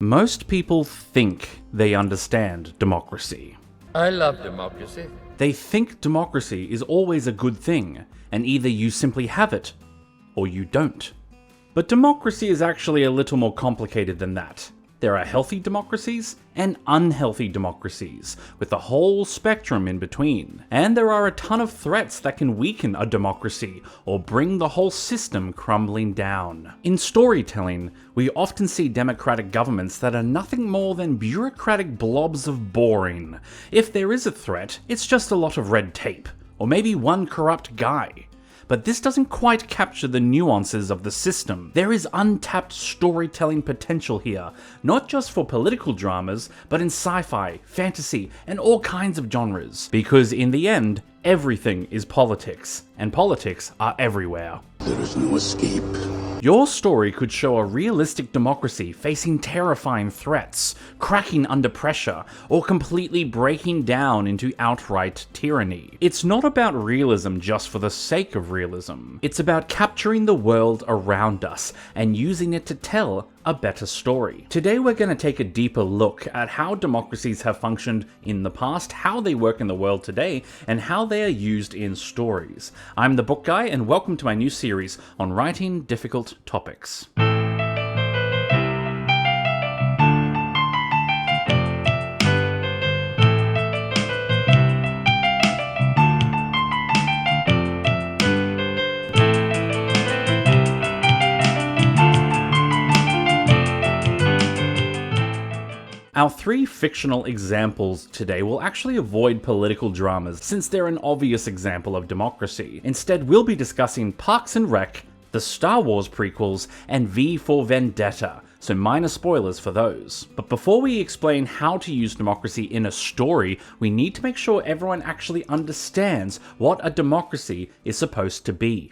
Most people think they understand democracy. I love democracy. They think democracy is always a good thing, and either you simply have it, or you don't. But democracy is actually a little more complicated than that. There are healthy democracies and unhealthy democracies, with the whole spectrum in between. And there are a ton of threats that can weaken a democracy or bring the whole system crumbling down. In storytelling, we often see democratic governments that are nothing more than bureaucratic blobs of boring. If there is a threat, it's just a lot of red tape, or maybe one corrupt guy. But this doesn't quite capture the nuances of the system. There is untapped storytelling potential here, not just for political dramas, but in sci-fi, fantasy, and all kinds of genres. Because in the end, everything is politics, and politics are everywhere. There is no escape. Your story could show a realistic democracy facing terrifying threats, cracking under pressure, or completely breaking down into outright tyranny. It's not about realism just for the sake of realism. It's about capturing the world around us and using it to tell a better story. Today we're going to take a deeper look at how democracies have functioned in the past, how they work in the world today, and how they are used in stories. I'm the Book Guy, and welcome to my new series on writing difficult topics. Our three fictional examples today will actually avoid political dramas since they're an obvious example of democracy. Instead, we'll be discussing Parks and Rec, the Star Wars prequels, and V for Vendetta, so minor spoilers for those. But before we explain how to use democracy in a story, we need to make sure everyone actually understands what a democracy is supposed to be.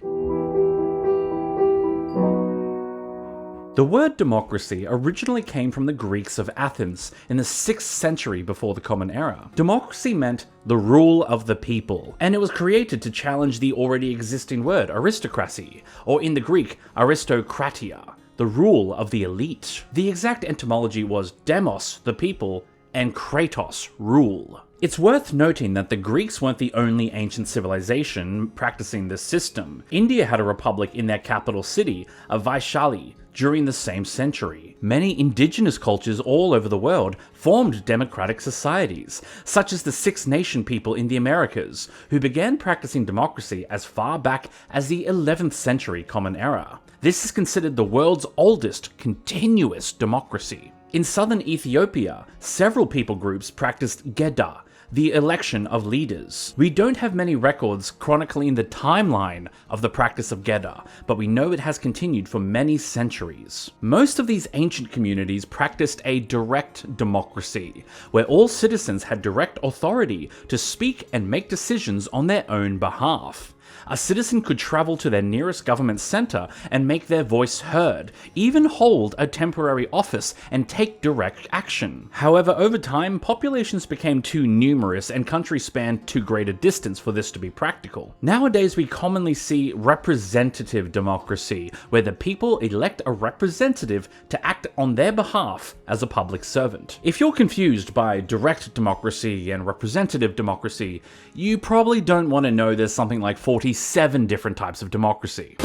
The word democracy originally came from the Greeks of Athens in the 6th century before the Common Era. Democracy meant the rule of the people, and it was created to challenge the already existing word aristocracy, or in the Greek, aristokratia, the rule of the elite. The exact etymology was demos, the people, and kratos, rule. It's worth noting that the Greeks weren't the only ancient civilization practicing this system. India had a republic in their capital city, of Vaishali, during the same century. Many indigenous cultures all over the world formed democratic societies, such as the Six Nation people in the Americas, who began practicing democracy as far back as the 11th century Common Era. This is considered the world's oldest continuous democracy. In southern Ethiopia, several people groups practiced Gedda, the election of leaders. We don't have many records chronicling the timeline of the practice of Gedda, but we know it has continued for many centuries. Most of these ancient communities practiced a direct democracy, where all citizens had direct authority to speak and make decisions on their own behalf. A citizen could travel to their nearest government center and make their voice heard, even hold a temporary office and take direct action. However, over time, populations became too numerous and countries spanned too great a distance for this to be practical. Nowadays, we commonly see representative democracy, where the people elect a representative to act on their behalf as a public servant. If you're confused by direct democracy and representative democracy, you probably don't want to know there's something like 47 different types of democracy.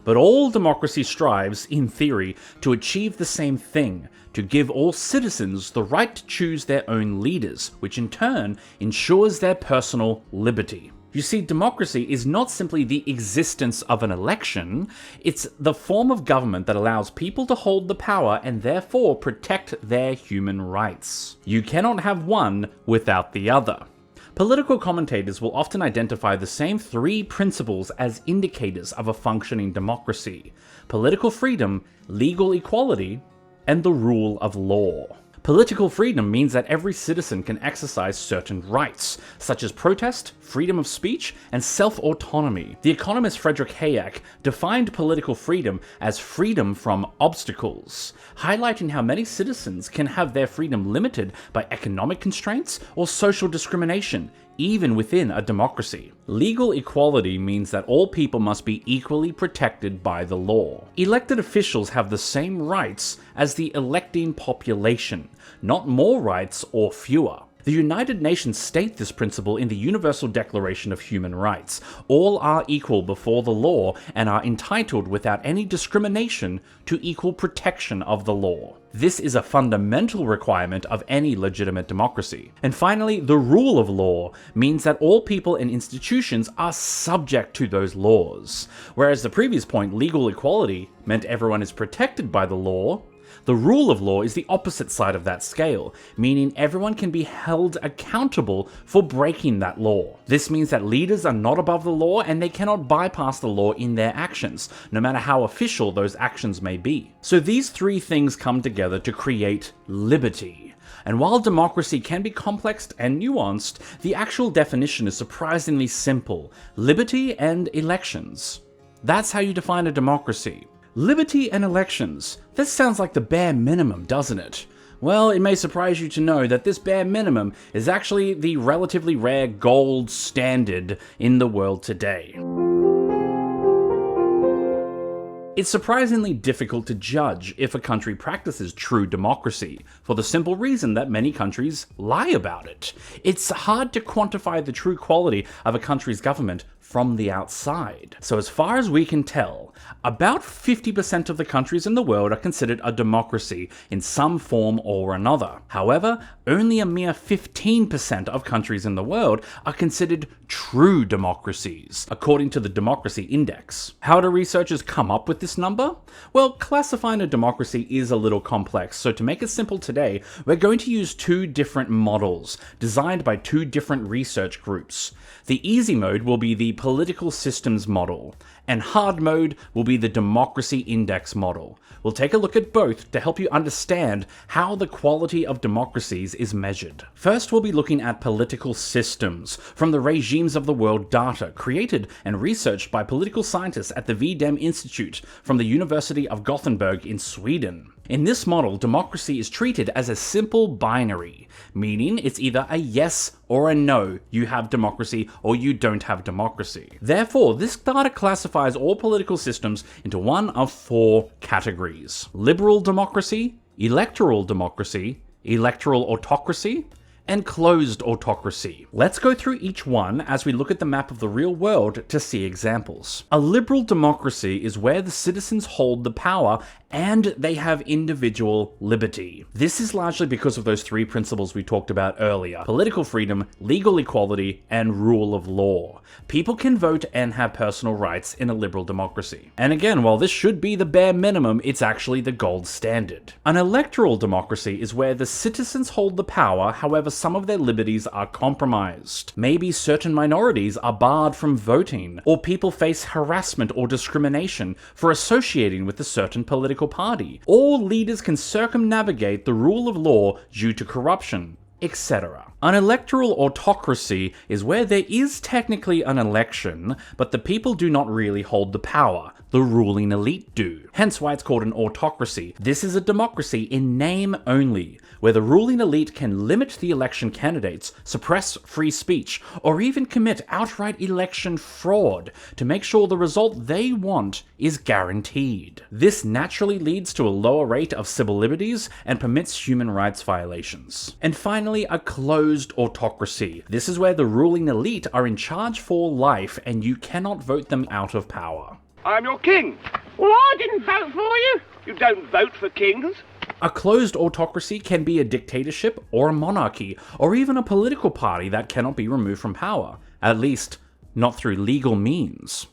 But all democracy strives, in theory, to achieve the same thing, to give all citizens the right to choose their own leaders, which in turn ensures their personal liberty. You see, democracy is not simply the existence of an election, it's the form of government that allows people to hold the power and therefore protect their human rights. You cannot have one without the other. Political commentators will often identify the same three principles as indicators of a functioning democracy: political freedom, legal equality, and the rule of law. Political freedom means that every citizen can exercise certain rights, such as protest, freedom of speech, and self-autonomy. The economist Friedrich Hayek defined political freedom as freedom from obstacles, highlighting how many citizens can have their freedom limited by economic constraints or social discrimination, even within a democracy. Legal equality means that all people must be equally protected by the law. Elected officials have the same rights as the electing population, not more rights or fewer. The United Nations state this principle in the Universal Declaration of Human Rights. All are equal before the law and are entitled without any discrimination to equal protection of the law. This is a fundamental requirement of any legitimate democracy. And finally, the rule of law means that all people and institutions are subject to those laws. Whereas the previous point, legal equality, meant everyone is protected by the law, the rule of law is the opposite side of that scale, meaning everyone can be held accountable for breaking that law. This means that leaders are not above the law and they cannot bypass the law in their actions, no matter how official those actions may be. So these three things come together to create liberty. And while democracy can be complex and nuanced, the actual definition is surprisingly simple: liberty and elections. That's how you define a democracy. Liberty and elections. This sounds like the bare minimum, doesn't it? Well, it may surprise you to know that this bare minimum is actually the relatively rare gold standard in the world today. It's surprisingly difficult to judge if a country practices true democracy, for the simple reason that many countries lie about it. It's hard to quantify the true quality of a country's government from the outside. So as far as we can tell, about 50% of the countries in the world are considered a democracy in some form or another. However, only a mere 15% of countries in the world are considered true democracies, according to the Democracy Index. How do researchers come up with this number? Well, classifying a democracy is a little complex, so to make it simple today, we're going to use two different models, designed by two different research groups. The easy mode will be the political systems model, and hard mode will be the democracy index model. We'll take a look at both to help you understand how the quality of democracies is measured. First, we'll be looking at political systems from the regimes of the world data created and researched by political scientists at the VDEM Institute from the University of Gothenburg in Sweden. In this model, democracy is treated as a simple binary, meaning it's either a yes or a no, you have democracy, or you don't have democracy. Therefore, this data classifies all political systems into one of four categories: liberal democracy, electoral democracy, electoral autocracy, and closed autocracy. Let's go through each one as we look at the map of the real world to see examples. A liberal democracy is where the citizens hold the power and they have individual liberty. This is largely because of those three principles we talked about earlier: political freedom, legal equality, and rule of law. People can vote and have personal rights in a liberal democracy. And again, while this should be the bare minimum, it's actually the gold standard. An electoral democracy is where the citizens hold the power, however some of their liberties are compromised. Maybe certain minorities are barred from voting, or people face harassment or discrimination for associating with a certain political party, or leaders can circumnavigate the rule of law due to corruption, etc. An electoral autocracy is where there is technically an election, but the people do not really hold the power. The ruling elite do. Hence why it's called an autocracy. This is a democracy in name only, where the ruling elite can limit the election candidates, suppress free speech, or even commit outright election fraud to make sure the result they want is guaranteed. This naturally leads to a lower rate of civil liberties and permits human rights violations. And finally, a closed autocracy. This is where the ruling elite are in charge for life and you cannot vote them out of power. I'm your king. Well, I didn't vote for you. You don't vote for kings. A closed autocracy can be a dictatorship or a monarchy, or even a political party that cannot be removed from power, at least not through legal means.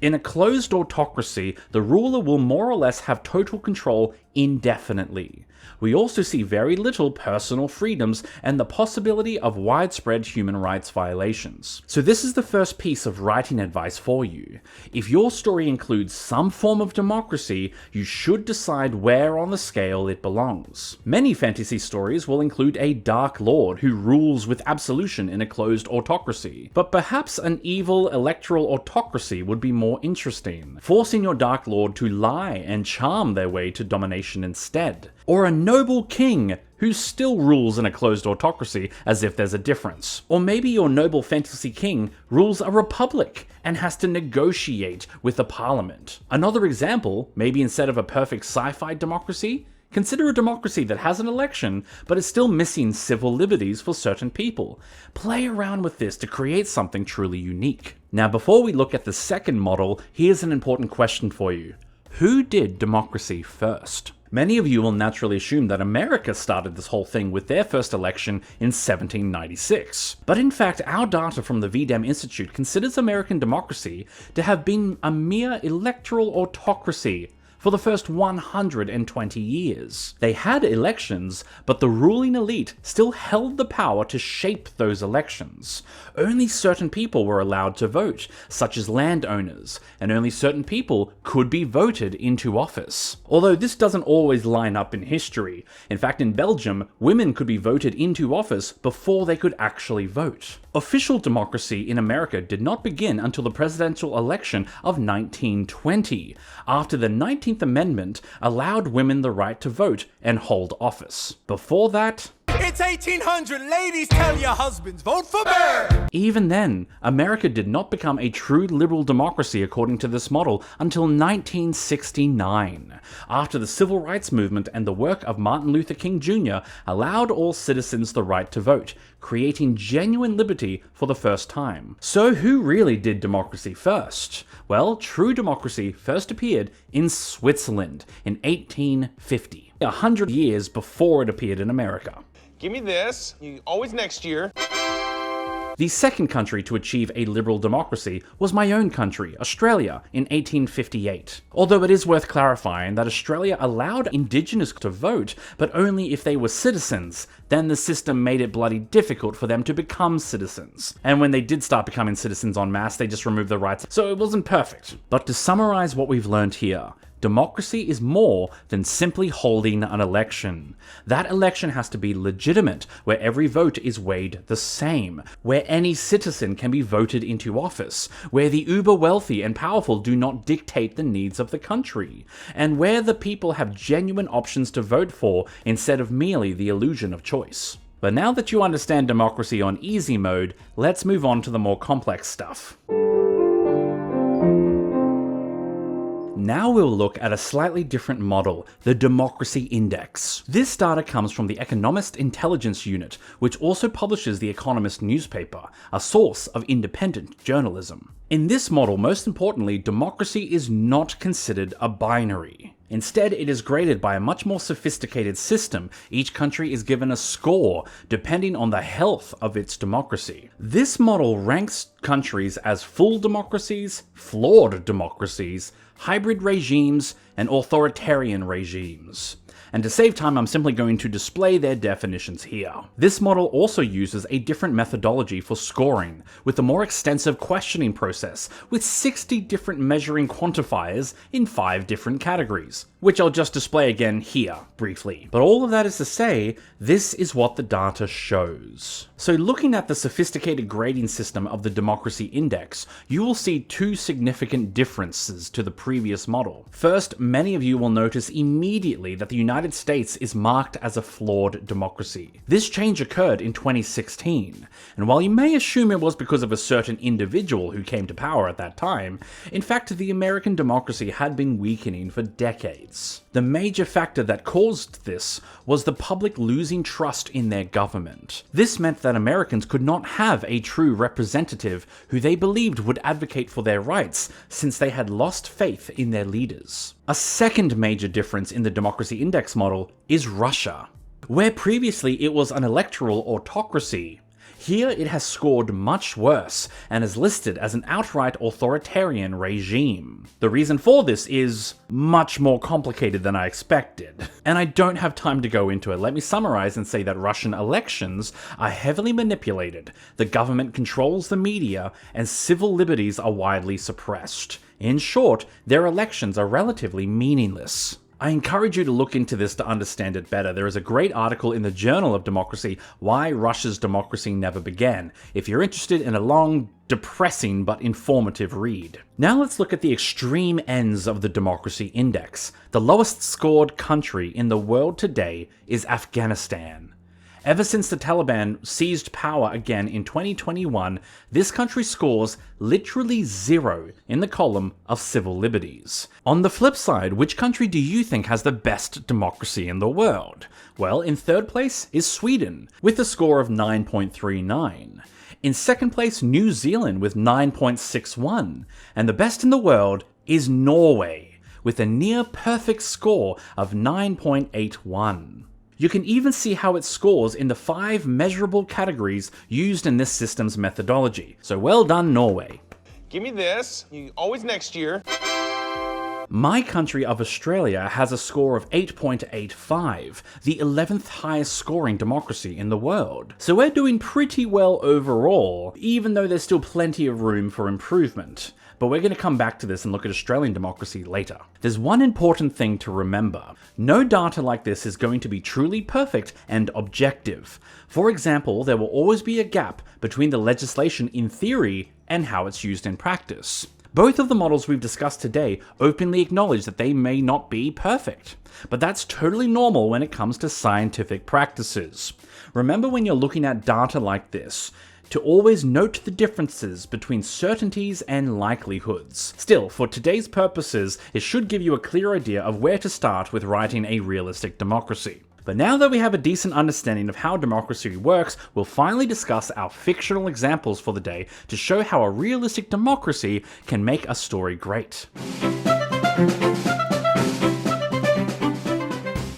In a closed autocracy, the ruler will more or less have total control indefinitely. We also see very little personal freedoms and the possibility of widespread human rights violations. So this is the first piece of writing advice for you. If your story includes some form of democracy, you should decide where on the scale it belongs. Many fantasy stories will include a dark lord who rules with absolution in a closed autocracy, but perhaps an evil electoral autocracy would be more interesting, forcing your dark lord to lie and charm their way to domination instead. Or a noble king who still rules in a closed autocracy as if there's a difference. Or maybe your noble fantasy king rules a republic and has to negotiate with the parliament. Another example, maybe instead of a perfect sci-fi democracy, consider a democracy that has an election, but is still missing civil liberties for certain people. Play around with this to create something truly unique. Now, before we look at the second model, here's an important question for you. Who did democracy first? Many of you will naturally assume that America started this whole thing with their first election in 1796. But in fact, our data from the VDEM Institute considers American democracy to have been a mere electoral autocracy for the first 120 years. They had elections, but the ruling elite still held the power to shape those elections. Only certain people were allowed to vote, such as landowners, and only certain people could be voted into office. Although this doesn't always line up in history. In fact, in Belgium, women could be voted into office before they could actually vote. Official democracy in America did not begin until the presidential election of 1920, after the 19th Amendment allowed women the right to vote and hold office. Before that, it's 1800, ladies, tell your husbands, vote for me! Even then, America did not become a true liberal democracy according to this model until 1969, after the Civil Rights Movement and the work of Martin Luther King Jr. allowed all citizens the right to vote, creating genuine liberty for the first time. So who really did democracy first? Well, true democracy first appeared in Switzerland in 1850, 100 years before it appeared in America. Give me this, always next year. The second country to achieve a liberal democracy was my own country, Australia, in 1858. Although it is worth clarifying that Australia allowed Indigenous to vote, but only if they were citizens. Then the system made it bloody difficult for them to become citizens. And when they did start becoming citizens en masse, they just removed their rights, so it wasn't perfect. But to summarize what we've learned here, democracy is more than simply holding an election. That election has to be legitimate, where every vote is weighed the same, where any citizen can be voted into office, where the uber wealthy and powerful do not dictate the needs of the country, and where the people have genuine options to vote for instead of merely the illusion of choice. But now that you understand democracy on easy mode, let's move on to the more complex stuff. Now we'll look at a slightly different model, the Democracy Index. This data comes from the Economist Intelligence Unit, which also publishes the Economist newspaper, a source of independent journalism. In this model, most importantly, democracy is not considered a binary. Instead, it is graded by a much more sophisticated system. Each country is given a score, depending on the health of its democracy. This model ranks countries as full democracies, flawed democracies, hybrid regimes, and authoritarian regimes. And to save time, I'm simply going to display their definitions here. This model also uses a different methodology for scoring, with a more extensive questioning process, with 60 different measuring quantifiers in 5 different categories, which I'll just display again here, briefly. But all of that is to say, this is what the data shows. So looking at the sophisticated grading system of the Democracy Index, you will see 2 significant differences to the previous model. First, many of you will notice immediately that the United States is marked as a flawed democracy. This change occurred in 2016, and while you may assume it was because of a certain individual who came to power at that time, in fact the American democracy had been weakening for decades. The major factor that caused this was the public losing trust in their government. This meant that Americans could not have a true representative who they believed would advocate for their rights, since they had lost faith in their leaders. A second major difference in the Democracy Index model is Russia. Where previously it was an electoral autocracy, here it has scored much worse and is listed as an outright authoritarian regime. The reason for this is much more complicated than I expected, and I don't have time to go into it. Let me summarize and say that Russian elections are heavily manipulated, the government controls the media, and civil liberties are widely suppressed. In short, their elections are relatively meaningless. I encourage you to look into this to understand it better. There is a great article in the Journal of Democracy, Why Russia's Democracy Never Began, if you're interested in a long, depressing but informative read. Now let's look at the extreme ends of the democracy index. The lowest scored country in the world today is Afghanistan. Ever since the Taliban seized power again in 2021, this country scores literally 0 in the column of civil liberties. On the flip side, which country do you think has the best democracy in the world? Well, in third place is Sweden, with a score of 9.39. In second place, New Zealand with 9.61. And the best in the world is Norway, with a near perfect score of 9.81. You can even see how it scores in the 5 measurable categories used in this system's methodology. So well done, Norway. Give me this. You always next year. My country of Australia has a score of 8.85, the 11th highest scoring democracy in the world. So we're doing pretty well overall, even though there's still plenty of room for improvement. But we're going to come back to this and look at Australian democracy later. There's one important thing to remember. No data like this is going to be truly perfect and objective. For example, there will always be a gap between the legislation in theory and how it's used in practice. Both of the models we've discussed today openly acknowledge that they may not be perfect, but that's totally normal when it comes to scientific practices. Remember when you're looking at data like this, to always note the differences between certainties and likelihoods. Still, for today's purposes, it should give you a clear idea of where to start with writing a realistic democracy. But now that we have a decent understanding of how democracy works, we'll finally discuss our fictional examples for the day to show how a realistic democracy can make a story great.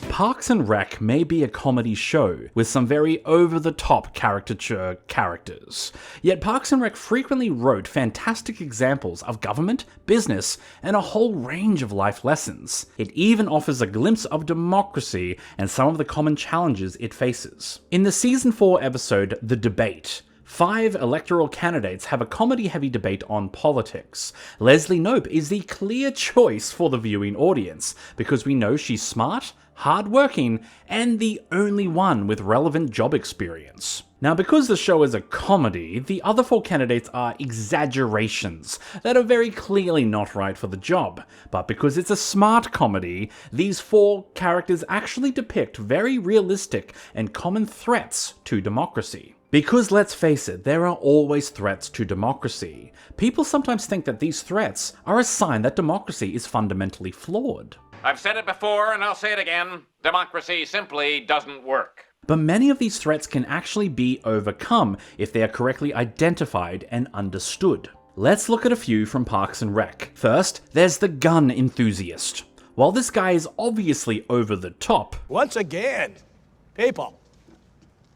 Parks and Rec may be a comedy show with some very over-the-top caricature characters. Yet Parks and Rec frequently wrote fantastic examples of government, business, and a whole range of life lessons. It even offers a glimpse of democracy and some of the common challenges it faces. In the Season 4 episode, The Debate, 5 electoral candidates have a comedy-heavy debate on politics. Leslie Knope is the clear choice for the viewing audience, because we know she's smart, hard-working, and the only one with relevant job experience. Now, because the show is a comedy, the other 4 candidates are exaggerations that are very clearly not right for the job. But because it's a smart comedy, these 4 characters actually depict very realistic and common threats to democracy. Because let's face it, there are always threats to democracy. People sometimes think that these threats are a sign that democracy is fundamentally flawed. I've said it before and I'll say it again. Democracy simply doesn't work. But many of these threats can actually be overcome if they are correctly identified and understood. Let's look at a few from Parks and Rec. First, there's the gun enthusiast. While this guy is obviously over the top, Once again, people.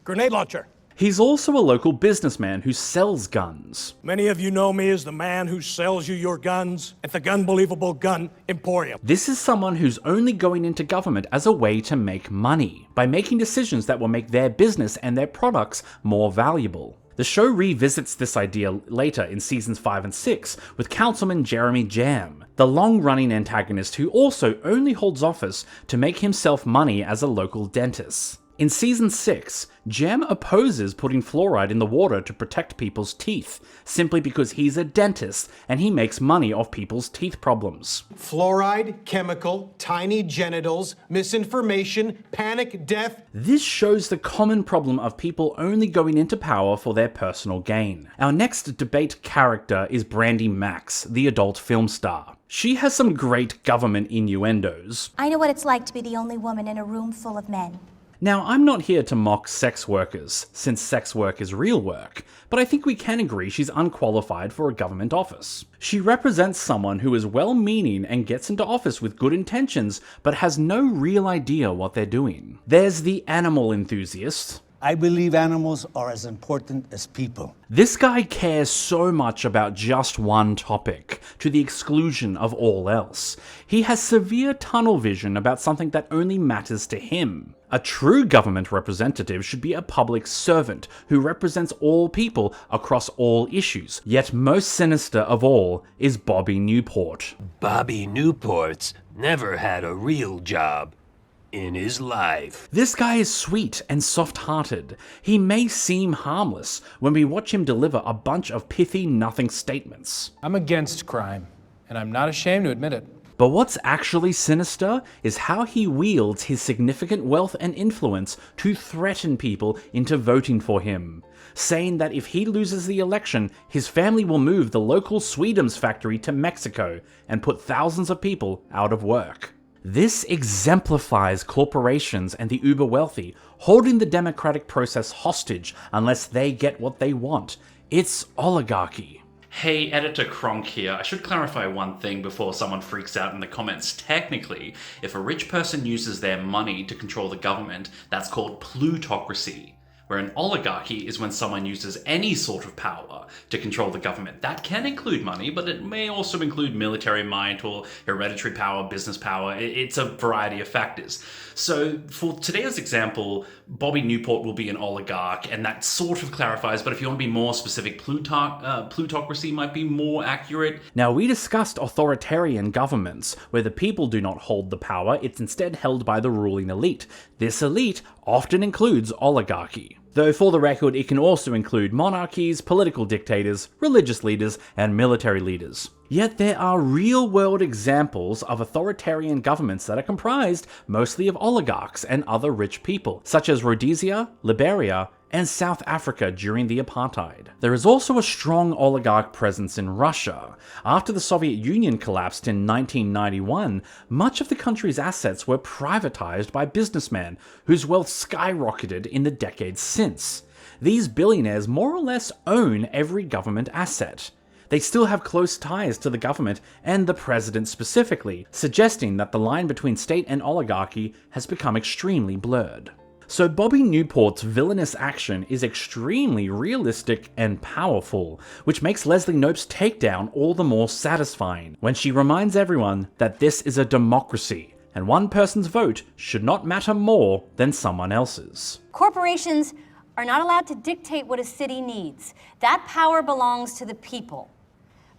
Grenade launcher. he's also a local businessman who sells guns. Many of you know me as the man who sells you your guns at the Gunbelievable Gun Emporium. This is someone who's only going into government as a way to make money, by making decisions that will make their business and their products more valuable. The show revisits this idea later in seasons 5 and 6 with Councilman Jeremy Jam, the long-running antagonist who also only holds office to make himself money as a local dentist. In Season 6, Jam opposes putting fluoride in the water to protect people's teeth, simply because he's a dentist and he makes money off people's teeth problems. Fluoride, chemical, tiny genitals, misinformation, panic, death. This shows the common problem of people only going into power for their personal gain. Our next debate character is Brandy Max, the adult film star. She has some great government innuendos. I know what it's like to be the only woman in a room full of men. Now, I'm not here to mock sex workers, since sex work is real work, but I think we can agree she's unqualified for a government office. She represents someone who is well-meaning and gets into office with good intentions, but has no real idea what they're doing. There's the animal enthusiast. I believe animals are as important as people. This guy cares so much about just one topic, to the exclusion of all else. He has severe tunnel vision about something that only matters to him. A true government representative should be a public servant who represents all people across all issues. Yet most sinister of all is Bobby Newport. Bobby Newport's never had a real job in his life. This guy is sweet and soft-hearted. He may seem harmless when we watch him deliver a bunch of pithy nothing statements. I'm against crime, and I'm not ashamed to admit it. But what's actually sinister is how he wields his significant wealth and influence to threaten people into voting for him, saying that if he loses the election, his family will move the local Sweetums factory to Mexico and put thousands of people out of work. This exemplifies corporations and the uber wealthy holding the democratic process hostage unless they get what they want. It's oligarchy. Hey, Editor Kronk here. I should clarify one thing before someone freaks out in the comments. Technically, if a rich person uses their money to control the government, that's called plutocracy. Where an oligarchy is when someone uses any sort of power to control the government. That can include money, but it may also include military might or hereditary power, business power. It's a variety of factors. So for today's example, Bobby Newport will be an oligarch, and that sort of clarifies, but if you want to be more specific, plutocracy might be more accurate. Now, we discussed authoritarian governments, where the people do not hold the power, it's instead held by the ruling elite. This elite often includes oligarchy. Though for the record, it can also include monarchies, political dictators, religious leaders, and military leaders. Yet there are real-world examples of authoritarian governments that are comprised mostly of oligarchs and other rich people, such as Rhodesia, Liberia, and South Africa during the apartheid. There is also a strong oligarch presence in Russia. After the Soviet Union collapsed in 1991, much of the country's assets were privatized by businessmen whose wealth skyrocketed in the decades since. These billionaires more or less own every government asset. They still have close ties to the government and the president specifically, suggesting that the line between state and oligarchy has become extremely blurred. So Bobby Newport's villainous action is extremely realistic and powerful, which makes Leslie Knope's takedown all the more satisfying when she reminds everyone that this is a democracy and one person's vote should not matter more than someone else's. Corporations are not allowed to dictate what a city needs. That power belongs to the people.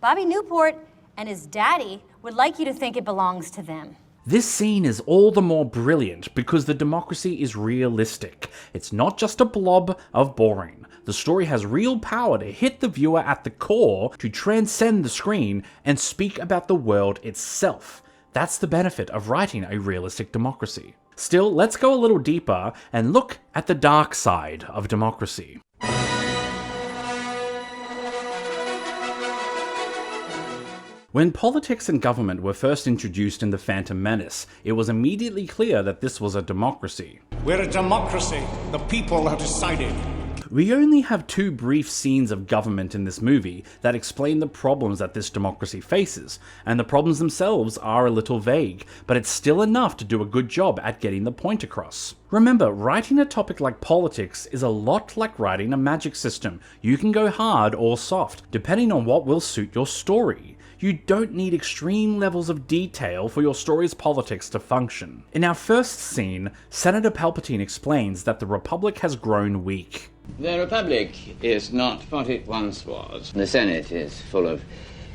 Bobby Newport and his daddy would like you to think it belongs to them. This scene is all the more brilliant because the democracy is realistic. It's not just a blob of boring. The story has real power to hit the viewer at the core, to transcend the screen and speak about the world itself. That's the benefit of writing a realistic democracy. Still, let's go a little deeper and look at the dark side of democracy. When politics and government were first introduced in The Phantom Menace, it was immediately clear that this was a democracy. We're a democracy. The people have decided. We only have 2 brief scenes of government in this movie that explain the problems that this democracy faces, and the problems themselves are a little vague, but it's still enough to do a good job at getting the point across. Remember, writing a topic like politics is a lot like writing a magic system. You can go hard or soft, depending on what will suit your story. You don't need extreme levels of detail for your story's politics to function. In our first scene, Senator Palpatine explains that the Republic has grown weak. The Republic is not what it once was. The Senate is full of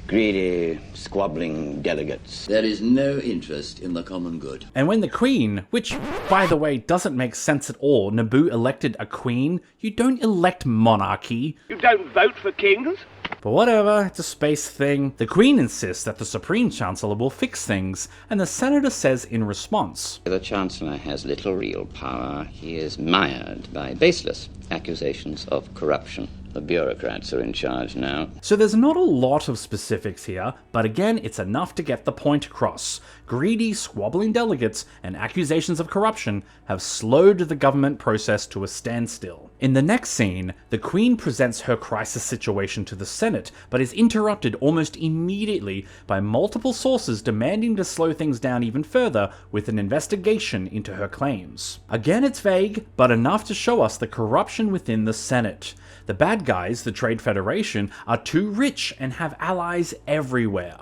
greedy, squabbling delegates. There is no interest in the common good. And when the Queen, which, by the way, doesn't make sense at all, Naboo elected a Queen, you don't elect monarchy. You don't vote for kings? But whatever, it's a space thing. The Queen insists that the Supreme Chancellor will fix things, and the Senator says in response, The Chancellor has little real power. He is mired by baseless accusations of corruption. The bureaucrats are in charge now. So there's not a lot of specifics here, but again, it's enough to get the point across. Greedy, squabbling delegates and accusations of corruption have slowed the government process to a standstill. In the next scene, the Queen presents her crisis situation to the Senate, but is interrupted almost immediately by multiple sources demanding to slow things down even further with an investigation into her claims. Again, it's vague, but enough to show us the corruption within the Senate. The bad guys, the Trade Federation, are too rich and have allies everywhere.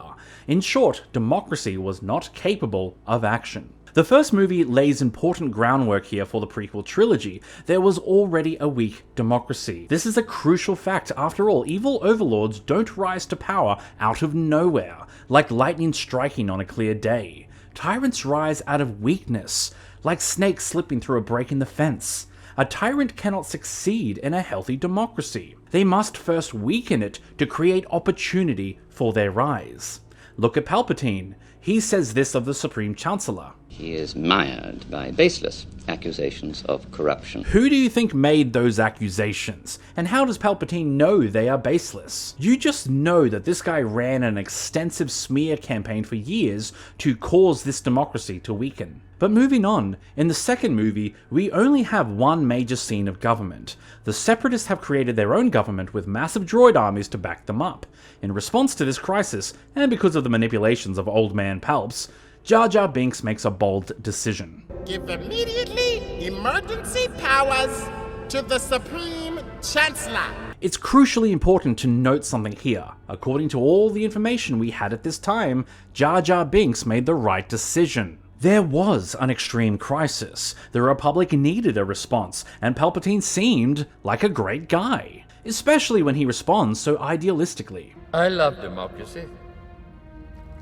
In short, democracy was not capable of action. The first movie lays important groundwork here for the prequel trilogy. There was already a weak democracy. This is a crucial fact. After all, evil overlords don't rise to power out of nowhere, like lightning striking on a clear day. Tyrants rise out of weakness, like snakes slipping through a break in the fence. A tyrant cannot succeed in a healthy democracy. They must first weaken it to create opportunity for their rise. Look at Palpatine. He says this of the Supreme Chancellor. He is mired by baseless accusations of corruption. Who do you think made those accusations? And how does Palpatine know they are baseless? You just know that this guy ran an extensive smear campaign for years to cause this democracy to weaken. But moving on, in the second movie, we only have one major scene of government. The Separatists have created their own government with massive droid armies to back them up. In response to this crisis, and because of the manipulations of Old Man Palps, Jar Jar Binks makes a bold decision. Give immediately emergency powers to the Supreme Chancellor. It's crucially important to note something here. According to all the information we had at this time, Jar Jar Binks made the right decision. There was an extreme crisis. The Republic needed a response, and Palpatine seemed like a great guy, especially when he responds so idealistically. I love democracy.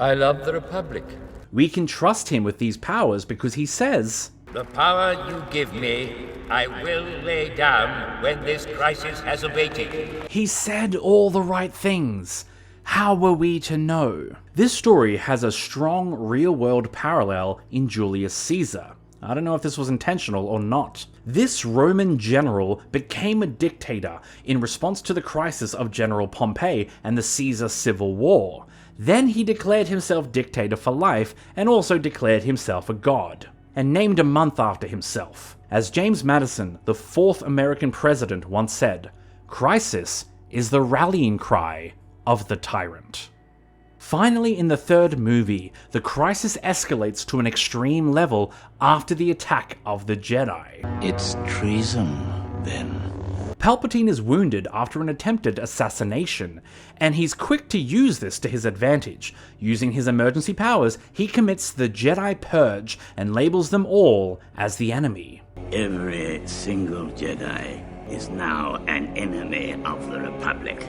I love the Republic. We can trust him with these powers because he says, "The power you give me, I will lay down when this crisis has abated." He said all the right things. How were we to know? This story has a strong real-world parallel in Julius Caesar. I don't know if this was intentional or not. This Roman general became a dictator in response to the crisis of General Pompey and the Caesar Civil War. Then he declared himself dictator for life and also declared himself a god, and named a month after himself. As James Madison, the fourth American president, once said, "Crisis is the rallying cry of the tyrant." Finally, in the third movie, the crisis escalates to an extreme level after the attack of the Jedi. It's treason, then. Palpatine is wounded after an attempted assassination, and he's quick to use this to his advantage. Using his emergency powers, he commits the Jedi Purge and labels them all as the enemy. Every single Jedi is now an enemy of the Republic.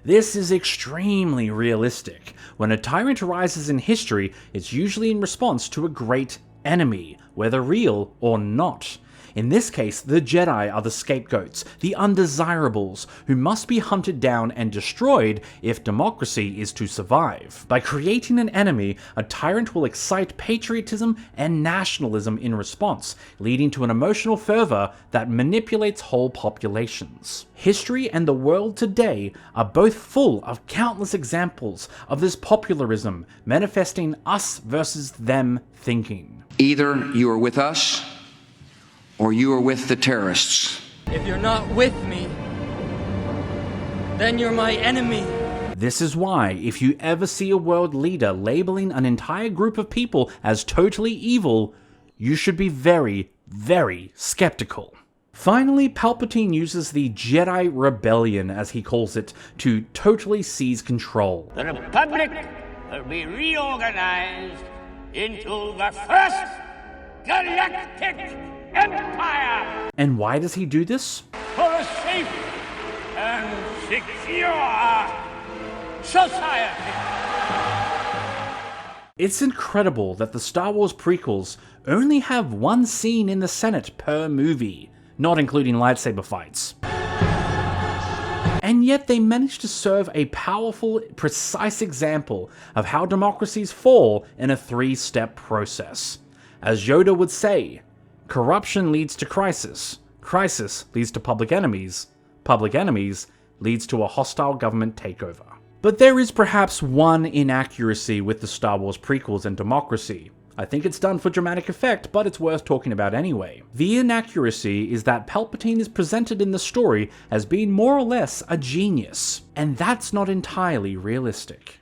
This is extremely realistic. When a tyrant arises in history, it's usually in response to a great enemy, whether real or not. In this case, the Jedi are the scapegoats, the undesirables, who must be hunted down and destroyed if democracy is to survive. By creating an enemy, a tyrant will excite patriotism and nationalism in response, leading to an emotional fervor that manipulates whole populations. History and the world today are both full of countless examples of this popularism manifesting us versus them thinking. Either you are with us, or you are with the terrorists. If you're not with me, then you're my enemy. This is why, if you ever see a world leader labeling an entire group of people as totally evil, you should be very, very skeptical. Finally, Palpatine uses the Jedi Rebellion, as he calls it, to totally seize control. The Republic will be reorganized into the first galactic empire! And why does he do this? For a safe and secure society! It's incredible that the Star Wars prequels only have one scene in the Senate per movie, not including lightsaber fights. And yet they managed to serve a powerful, precise example of how democracies fall in a three-step process. As Yoda would say, corruption leads to crisis, crisis leads to public enemies leads to a hostile government takeover. But there is perhaps one inaccuracy with the Star Wars prequels and Democracy. I think it's done for dramatic effect, but it's worth talking about anyway. The inaccuracy is that Palpatine is presented in the story as being more or less a genius, and that's not entirely realistic.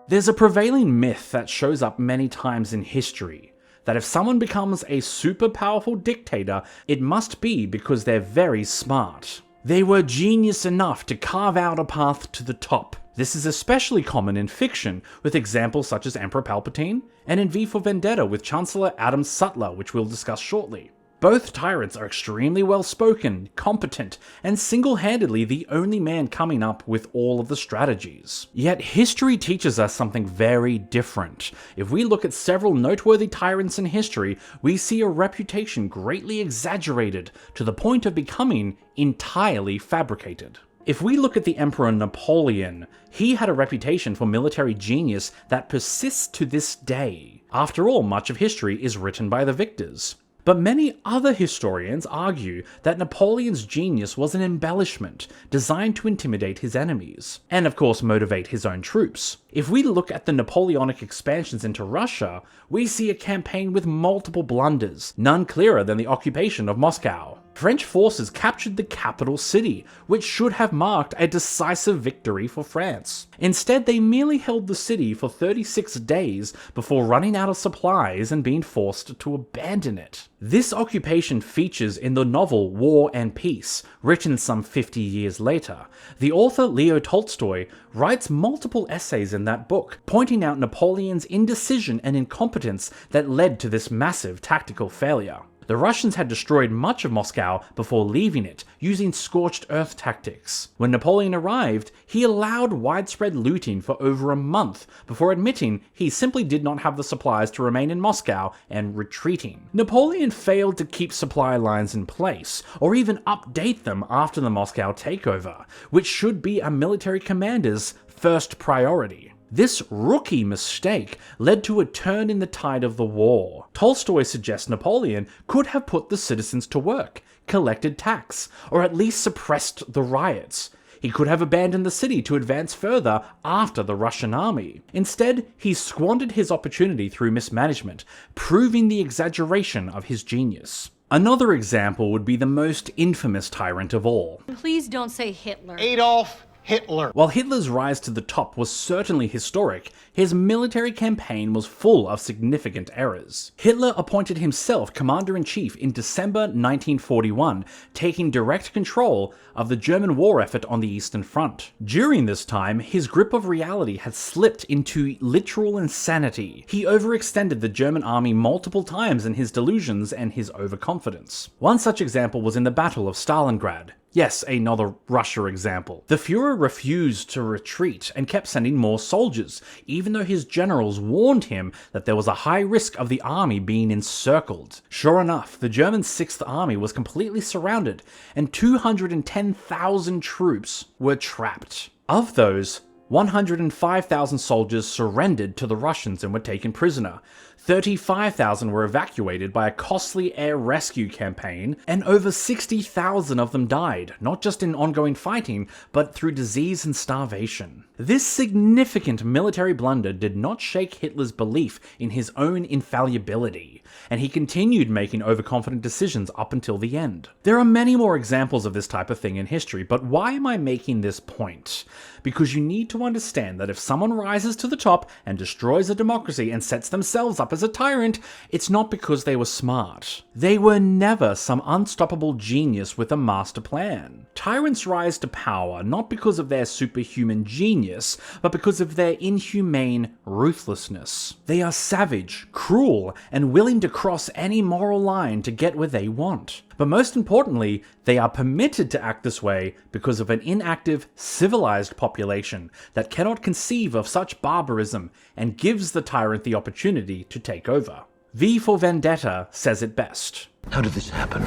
There's a prevailing myth that shows up many times in history, that if someone becomes a super powerful dictator, it must be because they're very smart. They were genius enough to carve out a path to the top. This is especially common in fiction, with examples such as Emperor Palpatine, and in V for Vendetta with Chancellor Adam Sutler, which we'll discuss shortly. Both tyrants are extremely well-spoken, competent, and single-handedly the only man coming up with all of the strategies. Yet history teaches us something very different. If we look at several noteworthy tyrants in history, we see a reputation greatly exaggerated to the point of becoming entirely fabricated. If we look at the Emperor Napoleon, he had a reputation for military genius that persists to this day. After all, much of history is written by the victors. But many other historians argue that Napoleon's genius was an embellishment designed to intimidate his enemies, and of course motivate his own troops. If we look at the Napoleonic expansions into Russia, we see a campaign with multiple blunders, none clearer than the occupation of Moscow. French forces captured the capital city, which should have marked a decisive victory for France. Instead, they merely held the city for 36 days before running out of supplies and being forced to abandon it. This occupation features in the novel War and Peace, written some 50 years later. The author Leo Tolstoy writes multiple essays in that book, pointing out Napoleon's indecision and incompetence that led to this massive tactical failure. The Russians had destroyed much of Moscow before leaving it, using scorched earth tactics. When Napoleon arrived, he allowed widespread looting for over a month before admitting he simply did not have the supplies to remain in Moscow and retreating. Napoleon failed to keep supply lines in place, or even update them after the Moscow takeover, which should be a military commander's first priority. This rookie mistake led to a turn in the tide of the war. Tolstoy suggests Napoleon could have put the citizens to work, collected tax, or at least suppressed the riots. He could have abandoned the city to advance further after the Russian army. Instead, he squandered his opportunity through mismanagement, proving the exaggeration of his genius. Another example would be the most infamous tyrant of all. Please don't say Hitler. Adolf Hitler. While Hitler's rise to the top was certainly historic, his military campaign was full of significant errors. Hitler appointed himself commander-in-chief in December 1941, taking direct control of the German war effort on the Eastern Front. During this time, his grip of reality had slipped into literal insanity. He overextended the German army multiple times in his delusions and his overconfidence. One such example was in the Battle of Stalingrad. Yes, another Russia example. The Führer refused to retreat and kept sending more soldiers, even though his generals warned him that there was a high risk of the army being encircled. Sure enough, the German 6th Army was completely surrounded, and 210,000 troops were trapped. Of those, 105,000 soldiers surrendered to the Russians and were taken prisoner. 35,000 were evacuated by a costly air rescue campaign, and over 60,000 of them died, not just in ongoing fighting, but through disease and starvation. This significant military blunder did not shake Hitler's belief in his own infallibility, and he continued making overconfident decisions up until the end. There are many more examples of this type of thing in history, but why am I making this point? Because you need to understand that if someone rises to the top and destroys a democracy and sets themselves up as a tyrant, it's not because they were smart. They were never some unstoppable genius with a master plan. Tyrants rise to power not because of their superhuman genius, but because of their inhumane ruthlessness. They are savage, cruel, and willing to cross any moral line to get where they want. But most importantly, they are permitted to act this way because of an inactive, civilized population that cannot conceive of such barbarism and gives the tyrant the opportunity to take over. V for Vendetta says it best. How did this happen?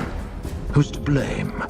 Who's to blame?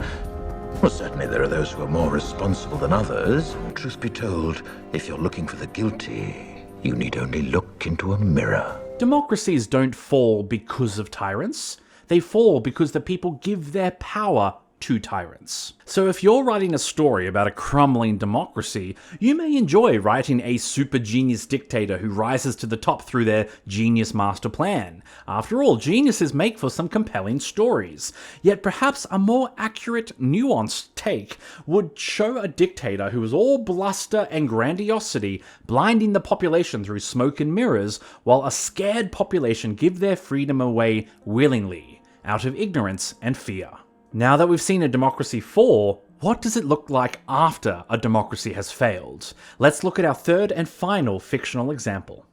Well, certainly there are those who are more responsible than others. Truth be told, if you're looking for the guilty, you need only look into a mirror. Democracies don't fall because of tyrants. They fall because the people give their power to tyrants. So if you're writing a story about a crumbling democracy, you may enjoy writing a super genius dictator who rises to the top through their genius master plan. After all, geniuses make for some compelling stories. Yet perhaps a more accurate, nuanced take would show a dictator who is all bluster and grandiosity, blinding the population through smoke and mirrors, while a scared population give their freedom away willingly, out of ignorance and fear. Now that we've seen a democracy fall, what does it look like after a democracy has failed? Let's look at our third and final fictional example.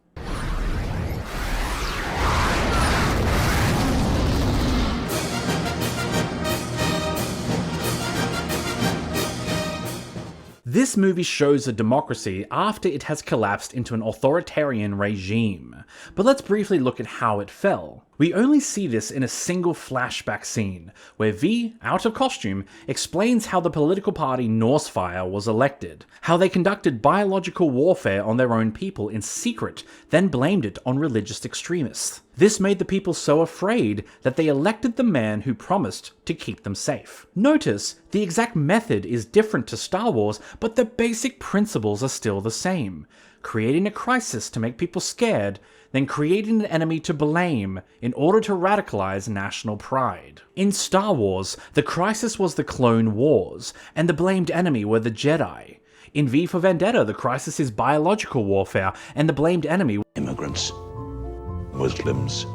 This movie shows a democracy after it has collapsed into an authoritarian regime. But let's briefly look at how it fell. We only see this in a single flashback scene, where V, out of costume, explains how the political party Norsefire was elected, how they conducted biological warfare on their own people in secret, then blamed it on religious extremists. This made the people so afraid that they elected the man who promised to keep them safe. Notice, the exact method is different to Star Wars, but the basic principles are still the same. Creating a crisis to make people scared, then creating an enemy to blame in order to radicalize national pride. In Star Wars, the crisis was the Clone Wars, and the blamed enemy were the Jedi. In V for Vendetta, the crisis is biological warfare, and the blamed enemy Immigrants, Muslims,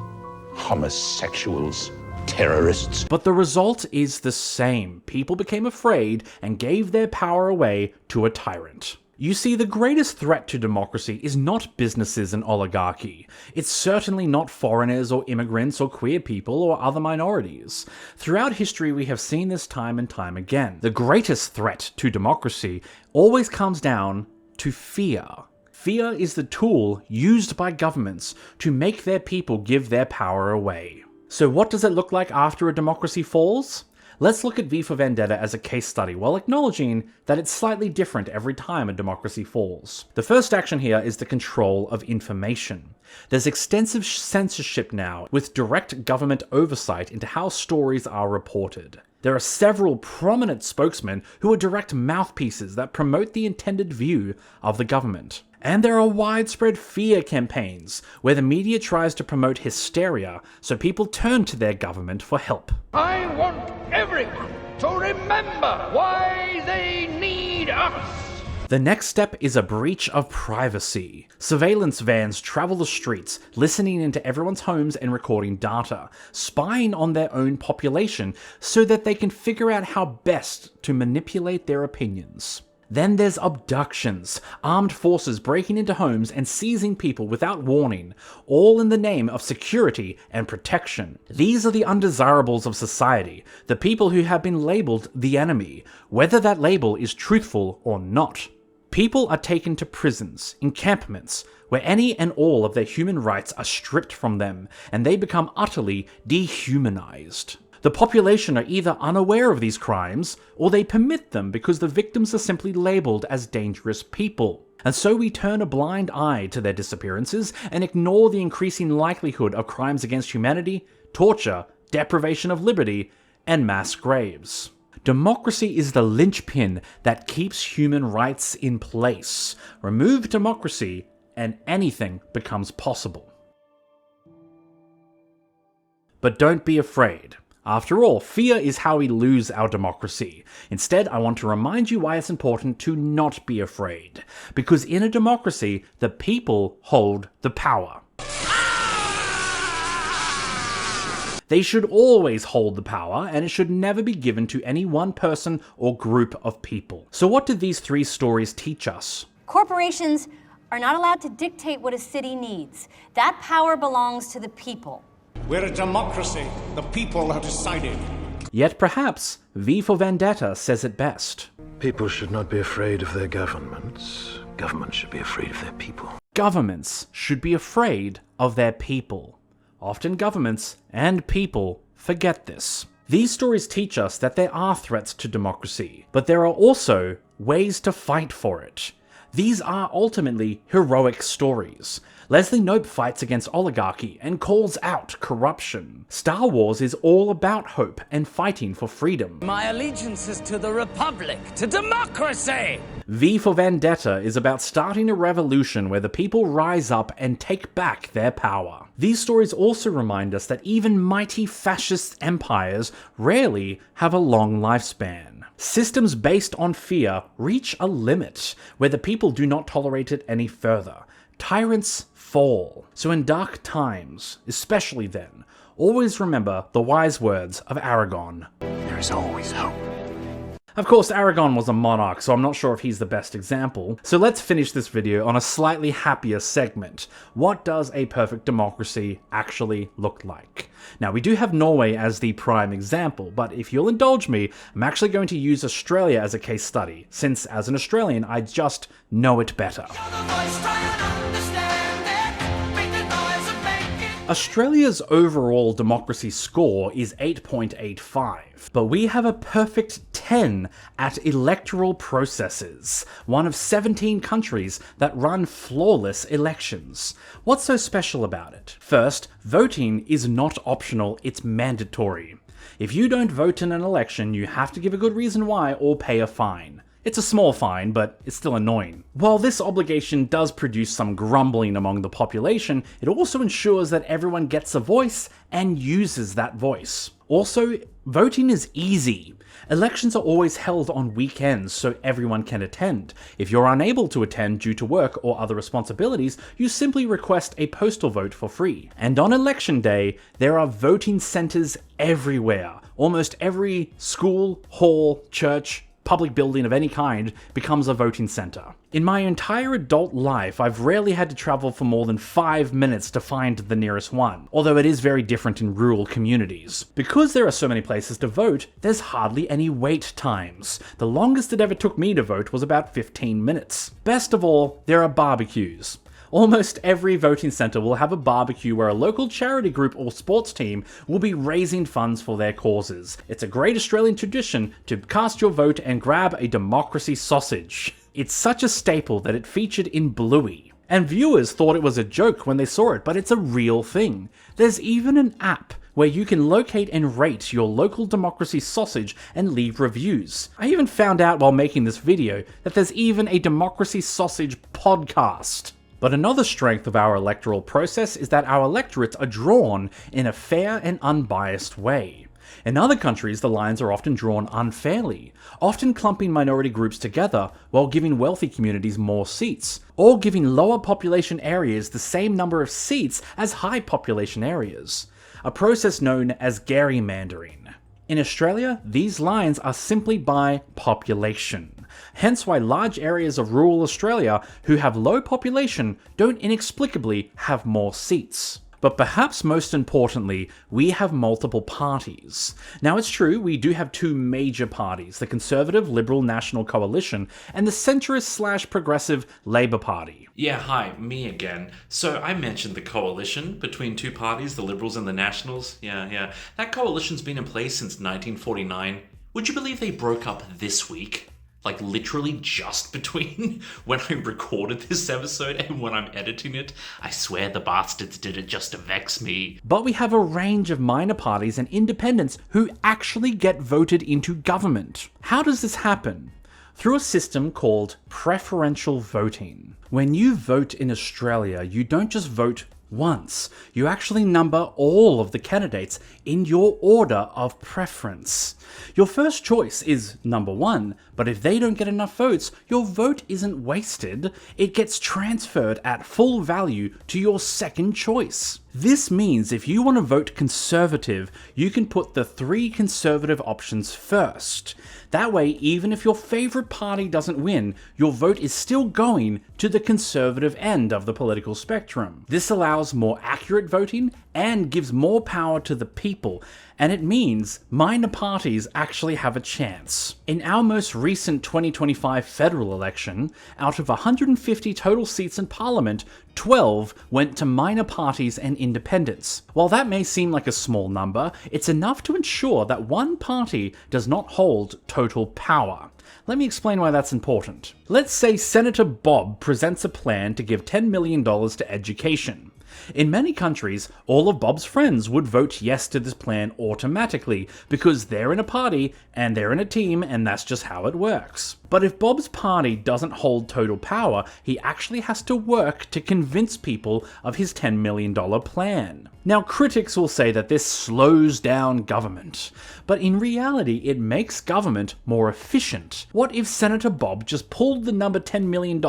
homosexuals, terrorists. But the result is the same. People became afraid and gave their power away to a tyrant. You see, the greatest threat to democracy is not businesses and oligarchy. It's certainly not foreigners or immigrants or queer people or other minorities. Throughout history, we have seen this time and time again. The greatest threat to democracy always comes down to fear. Fear is the tool used by governments to make their people give their power away. So what does it look like after a democracy falls? Let's look at V for Vendetta as a case study, while acknowledging that it's slightly different every time a democracy falls. The first action here is the control of information. There's extensive censorship now, with direct government oversight into how stories are reported. There are several prominent spokesmen who are direct mouthpieces that promote the intended view of the government. And there are widespread fear campaigns, where the media tries to promote hysteria so people turn to their government for help. I want everyone to remember why they need us. The next step is a breach of privacy. Surveillance vans travel the streets, listening into everyone's homes and recording data, spying on their own population so that they can figure out how best to manipulate their opinions. Then there's abductions, armed forces breaking into homes and seizing people without warning, all in the name of security and protection. These are the undesirables of society, the people who have been labeled the enemy, whether that label is truthful or not. People are taken to prisons, encampments, where any and all of their human rights are stripped from them, and they become utterly dehumanized. The population are either unaware of these crimes, or they permit them because the victims are simply labeled as dangerous people. And so we turn a blind eye to their disappearances and ignore the increasing likelihood of crimes against humanity, torture, deprivation of liberty, and mass graves. Democracy is the linchpin that keeps human rights in place. Remove democracy, and anything becomes possible. But don't be afraid. After all, fear is how we lose our democracy. Instead, I want to remind you why it's important to not be afraid. Because in a democracy, the people hold the power. They should always hold the power, and it should never be given to any one person or group of people. So what did these three stories teach us? Corporations are not allowed to dictate what a city needs. That power belongs to the people. We're a democracy. The people are deciding. Yet perhaps V for Vendetta says it best. People should not be afraid of their governments. Governments should be afraid of their people. Governments should be afraid of their people. Often governments and people forget this. These stories teach us that there are threats to democracy, but there are also ways to fight for it. These are ultimately heroic stories. Leslie Knope fights against oligarchy and calls out corruption. Star Wars is all about hope and fighting for freedom. My allegiance is to the Republic, to democracy! V for Vendetta is about starting a revolution where the people rise up and take back their power. These stories also remind us that even mighty fascist empires rarely have a long lifespan. Systems based on fear reach a limit where the people do not tolerate it any further. Tyrants fall. So in dark times, especially then, always remember the wise words of Aragon. There is always hope. Of course, Aragon was a monarch, so I'm not sure if he's the best example. So let's finish this video on a slightly happier segment. What does a perfect democracy actually look like? Now, we do have Norway as the prime example, but if you'll indulge me, I'm actually going to use Australia as a case study, since as an Australian, I just know it better. Australia's overall democracy score is 8.85, but we have a perfect 10 at electoral processes, one of 17 countries that run flawless elections. What's so special about it? First, voting is not optional, it's mandatory. If you don't vote in an election, you have to give a good reason why or pay a fine. It's a small fine, but it's still annoying. While this obligation does produce some grumbling among the population, it also ensures that everyone gets a voice and uses that voice. Also, voting is easy. Elections are always held on weekends so everyone can attend. If you're unable to attend due to work or other responsibilities, you simply request a postal vote for free. And on election day, there are voting centers everywhere. Almost every school, hall, church, public building of any kind becomes a voting center. In my entire adult life, I've rarely had to travel for more than 5 minutes to find the nearest one, although it is very different in rural communities. Because there are so many places to vote, there's hardly any wait times. The longest it ever took me to vote was about 15 minutes. Best of all, there are barbecues. Almost every voting centre will have a barbecue where a local charity group or sports team will be raising funds for their causes. It's a great Australian tradition to cast your vote and grab a democracy sausage. It's such a staple that it featured in Bluey. And viewers thought it was a joke when they saw it, but it's a real thing. There's even an app where you can locate and rate your local democracy sausage and leave reviews. I even found out while making this video that there's even a democracy sausage podcast. But another strength of our electoral process is that our electorates are drawn in a fair and unbiased way. In other countries, the lines are often drawn unfairly, often clumping minority groups together while giving wealthy communities more seats, or giving lower population areas the same number of seats as high population areas, a process known as gerrymandering. In Australia, these lines are simply by population. Hence why large areas of rural Australia who have low population don't inexplicably have more seats. But perhaps most importantly, we have multiple parties. Now it's true, we do have two major parties, the Conservative Liberal National Coalition and the centrist/progressive Labour Party. Yeah, hi, me again. So I mentioned the coalition between two parties, the Liberals and the Nationals. Yeah. That coalition's been in place since 1949. Would you believe they broke up this week? Like literally just between when I recorded this episode and when I'm editing it. I swear the bastards did it just to vex me. But we have a range of minor parties and independents who actually get voted into government. How does this happen? Through a system called preferential voting. When you vote in Australia, you don't just vote once. You actually number all of the candidates in your order of preference. Your first choice is number 1, but if they don't get enough votes, your vote isn't wasted. It gets transferred at full value to your second choice. This means if you want to vote Conservative, you can put the 3 Conservative options first. That way, even if your favourite party doesn't win, your vote is still going to the Conservative end of the political spectrum. This allows more accurate voting and gives more power to the people, and it means minor parties actually have a chance. In our most recent 2025 federal election, out of 150 total seats in Parliament, 12 went to minor parties and independents. While that may seem like a small number, it's enough to ensure that one party does not hold total power. Let me explain why that's important. Let's say Senator Bob presents a plan to give $10 million to education. In many countries, all of Bob's friends would vote yes to this plan automatically because they're in a party and they're in a team and that's just how it works. But if Bob's party doesn't hold total power, he actually has to work to convince people of his $10 million plan. Now, critics will say that this slows down government, but in reality, it makes government more efficient. What if Senator Bob just pulled the number $10 million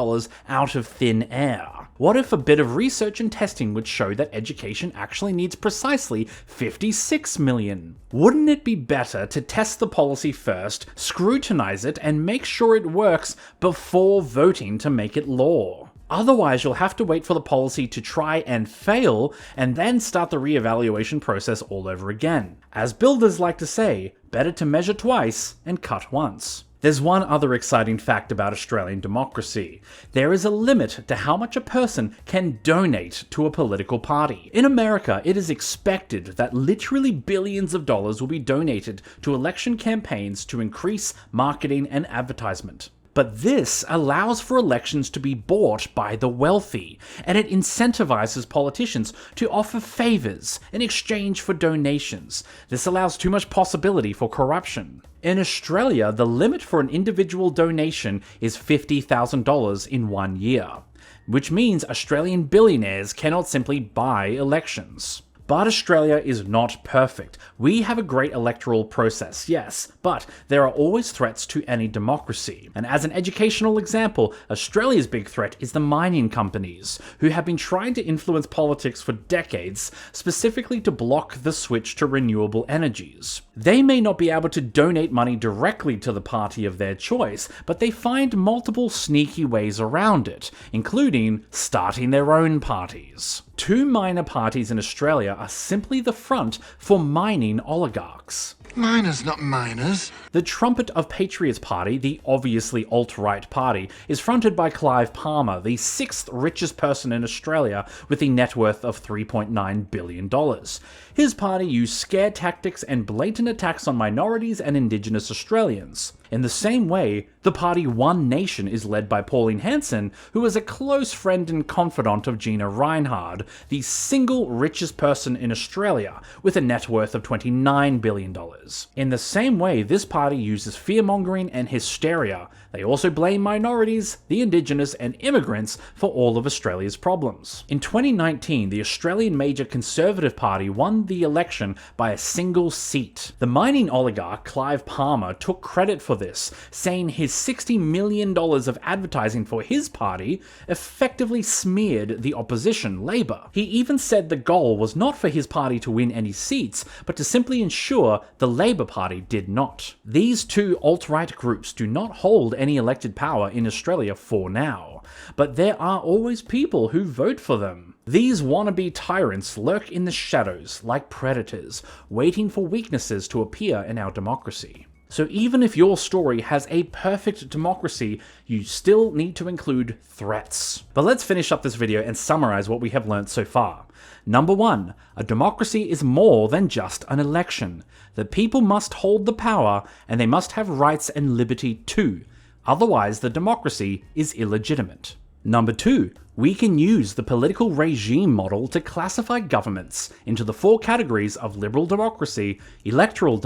out of thin air? What if a bit of research and testing would show that education actually needs precisely $56 million? Wouldn't it be better to test the policy first, scrutinize it, and make sure it works before voting to make it law? Otherwise, you'll have to wait for the policy to try and fail, and then start the re-evaluation process all over again. As builders like to say, better to measure twice and cut once. There's one other exciting fact about Australian democracy. There is a limit to how much a person can donate to a political party. In America, it is expected that literally billions of dollars will be donated to election campaigns to increase marketing and advertisement. But this allows for elections to be bought by the wealthy, and it incentivizes politicians to offer favors in exchange for donations. This allows too much possibility for corruption. In Australia, the limit for an individual donation is $50,000 in 1 year, which means Australian billionaires cannot simply buy elections. But Australia is not perfect. We have a great electoral process, yes, but there are always threats to any democracy. And as an educational example, Australia's big threat is the mining companies, who have been trying to influence politics for decades, specifically to block the switch to renewable energies. They may not be able to donate money directly to the party of their choice, but they find multiple sneaky ways around it, including starting their own parties. Two minor parties in Australia are simply the front for mining oligarchs. Miners, not miners. The Trumpet of Patriots Party, the obviously alt-right party, is fronted by Clive Palmer, the 6th richest person in Australia with a net worth of $3.9 billion. His party used scare tactics and blatant attacks on minorities and Indigenous Australians. In the same way, the party One Nation is led by Pauline Hanson, who is a close friend and confidant of Gina Rinehart, the single richest person in Australia, with a net worth of $29 billion. In the same way, this party uses fear-mongering and hysteria. They also blame minorities, the Indigenous, and immigrants for all of Australia's problems. In 2019, the Australian major Conservative Party won the election by a single seat. The mining oligarch Clive Palmer took credit for this, saying his $60 million of advertising for his party effectively smeared the opposition, Labor. He even said the goal was not for his party to win any seats, but to simply ensure the Labor Party did not. These two alt-right groups do not hold any elected power in Australia for now, but there are always people who vote for them. These wannabe tyrants lurk in the shadows like predators, waiting for weaknesses to appear in our democracy. So even if your story has a perfect democracy, you still need to include threats. But let's finish up this video and summarize what we have learned so far. Number 1, a democracy is more than just an election. The people must hold the power, and they must have rights and liberty too. Otherwise, the democracy is illegitimate. Number 2, we can use the political regime model to classify governments into the 4 categories of liberal democracy, electoral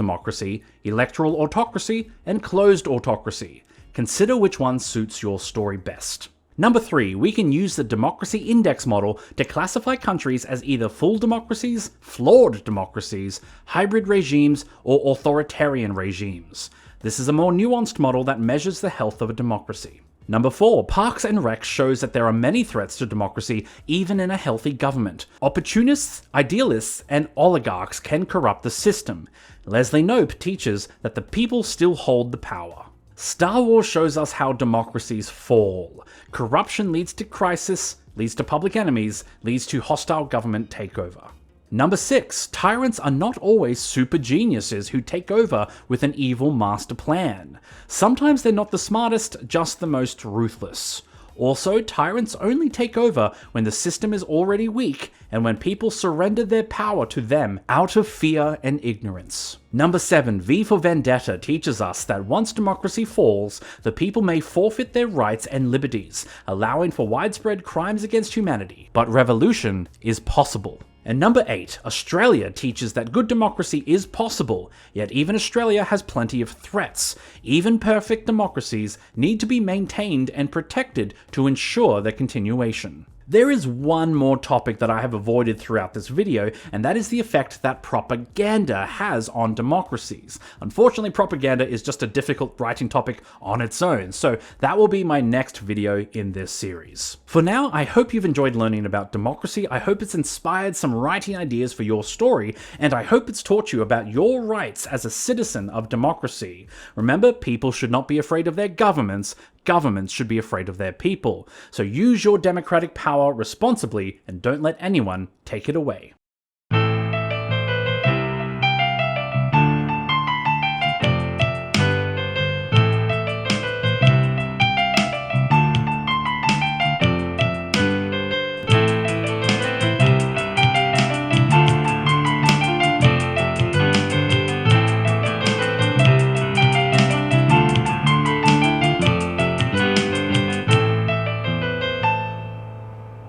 autocracy, and closed autocracy. Consider which one suits your story best. Number 3, we can use the democracy index model to classify countries as either full democracies, flawed democracies, hybrid regimes, or authoritarian regimes. This is a more nuanced model that measures the health of a democracy. Number 4, Parks and Rec shows that there are many threats to democracy even in a healthy government. Opportunists, idealists, and oligarchs can corrupt the system. Leslie Knope teaches that the people still hold the power. Star Wars shows us how democracies fall. Corruption leads to crisis, leads to public enemies, leads to hostile government takeover. Number 6, tyrants are not always super geniuses who take over with an evil master plan. Sometimes they're not the smartest, just the most ruthless. Also, tyrants only take over when the system is already weak and when people surrender their power to them out of fear and ignorance. Number 7, V for Vendetta teaches us that once democracy falls, the people may forfeit their rights and liberties, allowing for widespread crimes against humanity. But revolution is possible. And number 8, Australia teaches that good democracy is possible, yet even Australia has plenty of threats. Even perfect democracies need to be maintained and protected to ensure their continuation. There is one more topic that I have avoided throughout this video, and that is the effect that propaganda has on democracies. Unfortunately, propaganda is just a difficult writing topic on its own, so that will be my next video in this series. For now, I hope you've enjoyed learning about democracy, I hope it's inspired some writing ideas for your story, and I hope it's taught you about your rights as a citizen of democracy. Remember, people should not be afraid of their governments, governments should be afraid of their people. So use your democratic power responsibly and don't let anyone take it away.